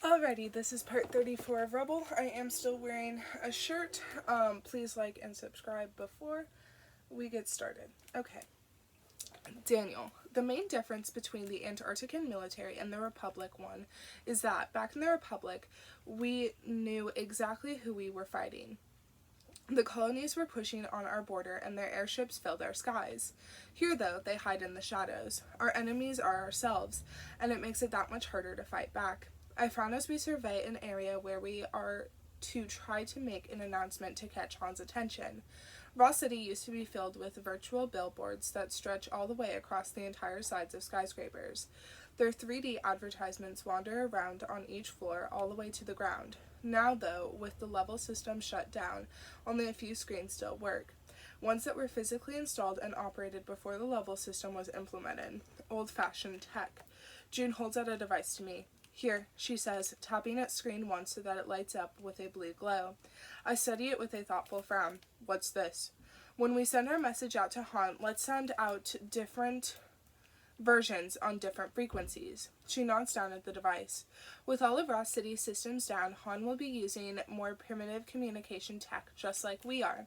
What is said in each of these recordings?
Alrighty, this is part 34 of Rebel. I am still wearing a shirt. Please like and subscribe before we get started. Okay. Daniel. The main difference between the Antarctican military and the Republic one is that back in the Republic, we knew exactly who we were fighting. The colonies were pushing on our border and their airships filled our skies. Here, though, they hide in the shadows. Our enemies are ourselves, and it makes it that much harder to fight back. I found as we survey an area where we are to try to make an announcement to catch Han's attention. Ross City used to be filled with virtual billboards that stretch all the way across the entire sides of skyscrapers. Their 3D advertisements wander around on each floor all the way to the ground. Now, though, with the level system shut down, only a few screens still work. Ones that were physically installed and operated before the level system was implemented. Old-fashioned tech. June holds out a device to me. Here, she says, tapping at screen 1 so that it lights up with a blue glow. I study it with a thoughtful frown. What's this? When we send our message out to Han, let's send out different versions on different frequencies. She nods down at the device. With all of Ross City's systems down, Han will be using more primitive communication tech just like we are.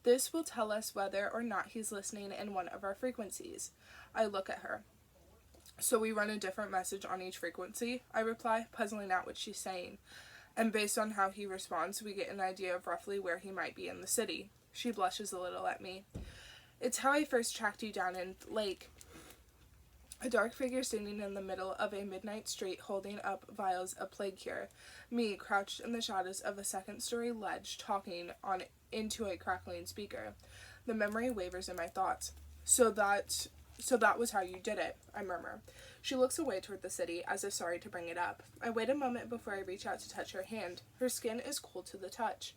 This will tell us whether or not he's listening in one of our frequencies. I look at her. So we run a different message on each frequency, I reply, puzzling out what she's saying. And based on how he responds, we get an idea of roughly where he might be in the city. She blushes a little at me. It's how I first tracked you down in Lake. A dark figure standing in the middle of a midnight street holding up vials of plague cure. Me, crouched in the shadows of a second-story ledge, talking on into a crackling speaker. The memory wavers in my thoughts. So that was how you did it, I murmur. She looks away toward the city, as if sorry to bring it up. I wait a moment before I reach out to touch her hand. Her skin is cool to the touch.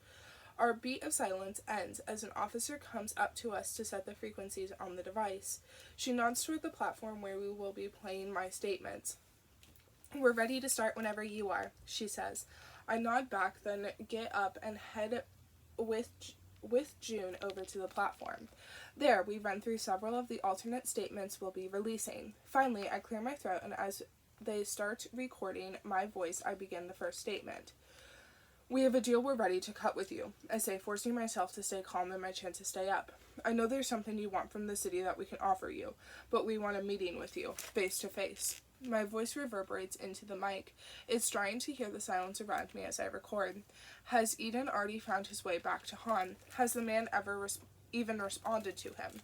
Our beat of silence ends as an officer comes up to us to set the frequencies on the device. She nods toward the platform where we will be playing my statements. We're ready to start whenever you are, she says. I nod back, then get up and head with June over to the platform. There, we run through several of the alternate statements we'll be releasing. Finally, I clear my throat, and as they start recording my voice, I begin the first statement. We have a deal we're ready to cut with you, I say, forcing myself to stay calm and my chin to stay up. I know there's something you want from the city that we can offer you, but we want a meeting with you, face to face. My voice reverberates into the mic. It's trying to hear the silence around me as I record. Has Eden already found his way back to Han? Has the man ever even responded to him?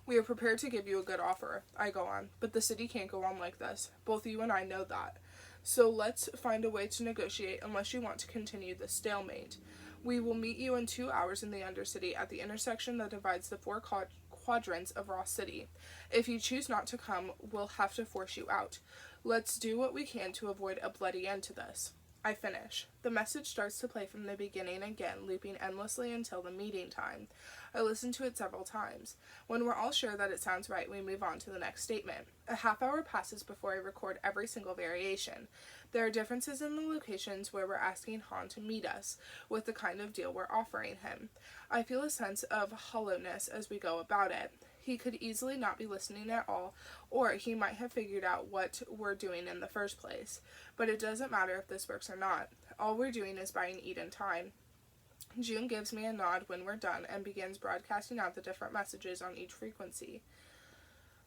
We are prepared to give you a good offer, I go on, but the city can't go on like this. Both you and I know that. So let's find a way to negotiate unless you want to continue this stalemate. We will meet you in 2 hours in the Undercity at the intersection that divides the 4 quadrants of Ross City. If you choose not to come, we'll have to force you out. Let's do what we can to avoid a bloody end to this. I finish. The message starts to play from the beginning again, looping endlessly until the meeting time. I listen to it several times. When we're all sure that it sounds right, we move on to the next statement. A half hour passes before I record every single variation. There are differences in the locations where we're asking Han to meet us, with the kind of deal we're offering him. I feel a sense of hollowness as we go about it. He could easily not be listening at all, or he might have figured out what we're doing in the first place. But it doesn't matter if this works or not. All we're doing is buying Eden time. June gives me a nod when we're done and begins broadcasting out the different messages on each frequency.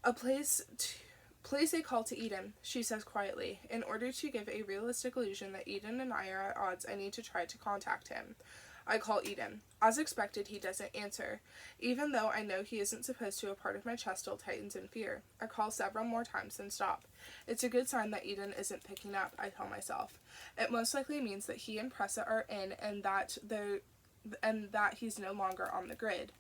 Place a call to Eden, she says quietly. In order to give a realistic illusion that Eden and I are at odds, I need to try to contact him. I call Eden. As expected, he doesn't answer. Even though I know he isn't supposed to, a part of my chest still tightens in fear. I call several more times and stop. It's a good sign that Eden isn't picking up, I tell myself. It most likely means that he and Pressa are in and that he's no longer on the grid.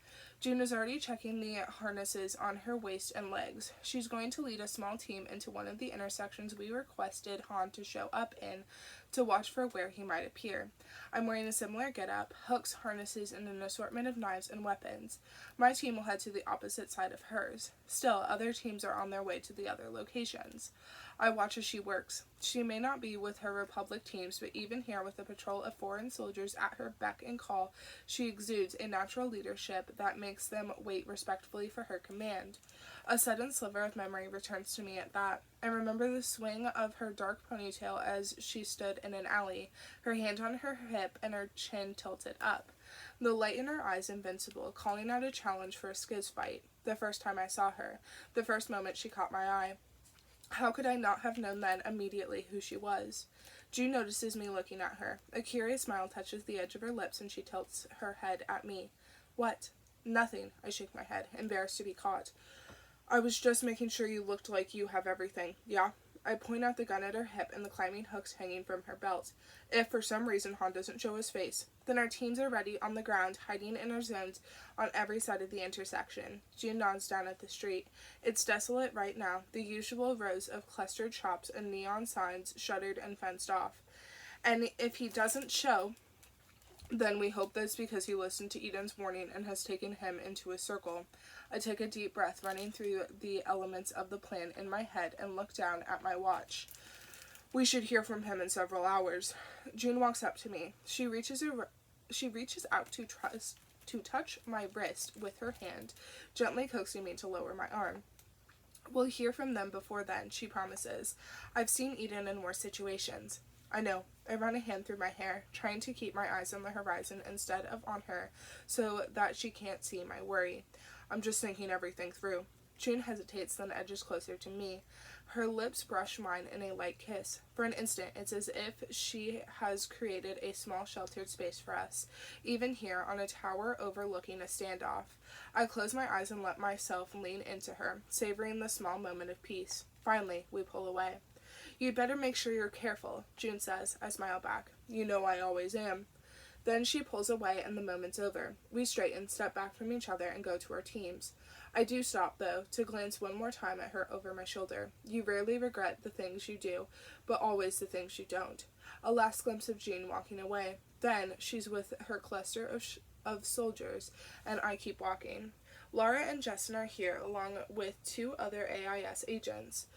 June is already checking the harnesses on her waist and legs. She's going to lead a small team into one of the intersections we requested Han to show up in to watch for where he might appear. I'm wearing a similar getup, hooks, harnesses, and an assortment of knives and weapons. My team will head to the opposite side of hers. Still, other teams are on their way to the other locations. I watch as she works. She may not be with her Republic teams, but even here with a patrol of foreign soldiers at her beck and call, she exudes a natural leadership that makes them wait respectfully for her command. A sudden sliver of memory returns to me at that. I remember the swing of her dark ponytail as she stood in an alley, her hand on her hip and her chin tilted up. The light in her eyes invincible, calling out a challenge for a skiz fight. The first time I saw her. The first moment she caught my eye. How could I not have known then immediately who she was? June notices me looking at her. A curious smile touches the edge of her lips and she tilts her head at me. What? Nothing. I shake my head, embarrassed to be caught. I was just making sure you looked like you have everything. Yeah? I point out the gun at her hip and the climbing hooks hanging from her belt. If for some reason Han doesn't show his face, then our teams are ready on the ground, hiding in our zones on every side of the intersection. June nods down at the street. It's desolate right now, the usual rows of clustered shops and neon signs shuttered and fenced off. And if he doesn't show, then we hope that's because he listened to Eden's warning and has taken him into his circle. I take a deep breath, running through the elements of the plan in my head, and look down at my watch. We should hear from him in several hours. June walks up to me. She reaches out to touch my wrist with her hand, gently coaxing me to lower my arm. We'll hear from them before then, she promises. I've seen Eden in worse situations. I know. I run a hand through my hair, trying to keep my eyes on the horizon instead of on her, so that she can't see my worry. I'm just thinking everything through. June hesitates, then edges closer to me. Her lips brush mine in a light kiss. For an instant, it's as if she has created a small sheltered space for us, even here on a tower overlooking a standoff. I close my eyes and let myself lean into her, savoring the small moment of peace. Finally, we pull away. You'd better make sure you're careful, June says. I smile back. You know I always am. Then she pulls away and the moment's over. We straighten, step back from each other, and go to our teams. I do stop, though, to glance one more time at her over my shoulder. You rarely regret the things you do, but always the things you don't. A last glimpse of June walking away. Then she's with her cluster of soldiers, and I keep walking. Laura and Justin are here, along with 2 other AIS agents.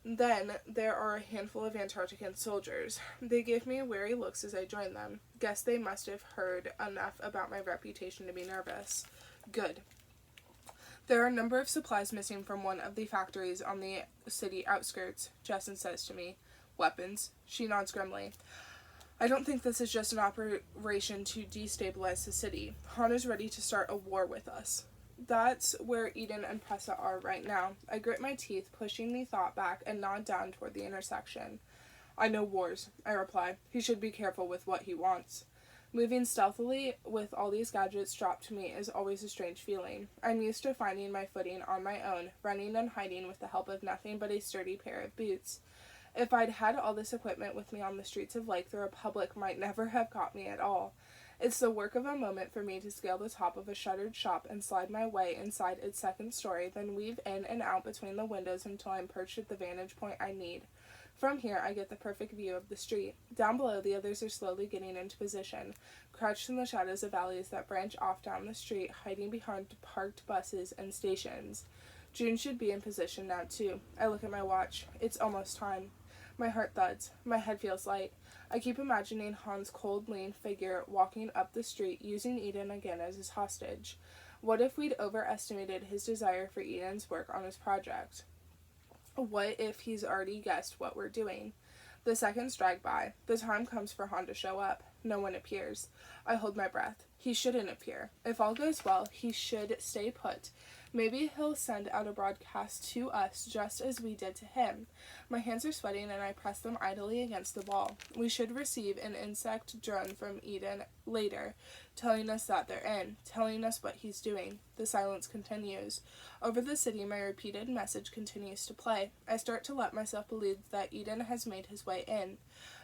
Then there are a handful of Antarctican soldiers. They give me wary looks as I join them. Guess they must have heard enough about my reputation to be nervous. Good. There are a number of supplies missing from one of the factories on the city outskirts, Justin says to me. Weapons. She nods grimly. I don't think this is just an operation to destabilize the city. Han is ready to start a war with us. That's where Eden and Pressa are right now. I grit my teeth, pushing the thought back, and nod down toward the intersection. I know wars, I reply. He should be careful with what he wants. Moving stealthily with all these gadgets dropped to me is always a strange feeling. I'm used to finding my footing on my own, running and hiding with the help of nothing but a sturdy pair of boots. If I'd had all this equipment with me on the streets of Lake, the Republic might never have caught me at all. It's the work of a moment for me to scale the top of a shuttered shop and slide my way inside its second story, then weave in and out between the windows until I'm perched at the vantage point I need. From here, I get the perfect view of the street. Down below, the others are slowly getting into position, crouched in the shadows of alleys that branch off down the street, hiding behind parked buses and stations. June should be in position now, too. I look at my watch. It's almost time. My heart thuds. My head feels light. I keep imagining Han's cold, lean figure walking up the street, using Eden again as his hostage. What if we'd overestimated his desire for Eden's work on his project? What if he's already guessed what we're doing? The seconds drag by. The time comes for Han to show up. No one appears. I hold my breath. He shouldn't appear. If all goes well, he should stay put. Maybe he'll send out a broadcast to us just as we did to him. My hands are sweating and I press them idly against the wall. We should receive an insect drone from Eden later, telling us that they're in, telling us what he's doing. The silence continues. Over the city, my repeated message continues to play. I start to let myself believe that Eden has made his way in.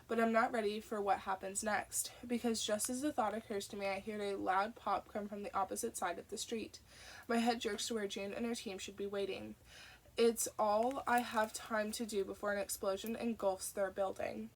But I'm not ready for what happens next, because just as the thought occurs to me, I hear a loud pop come from the opposite side of the street. My head jerks to where June and her team should be waiting. It's all I have time to do before an explosion engulfs their building.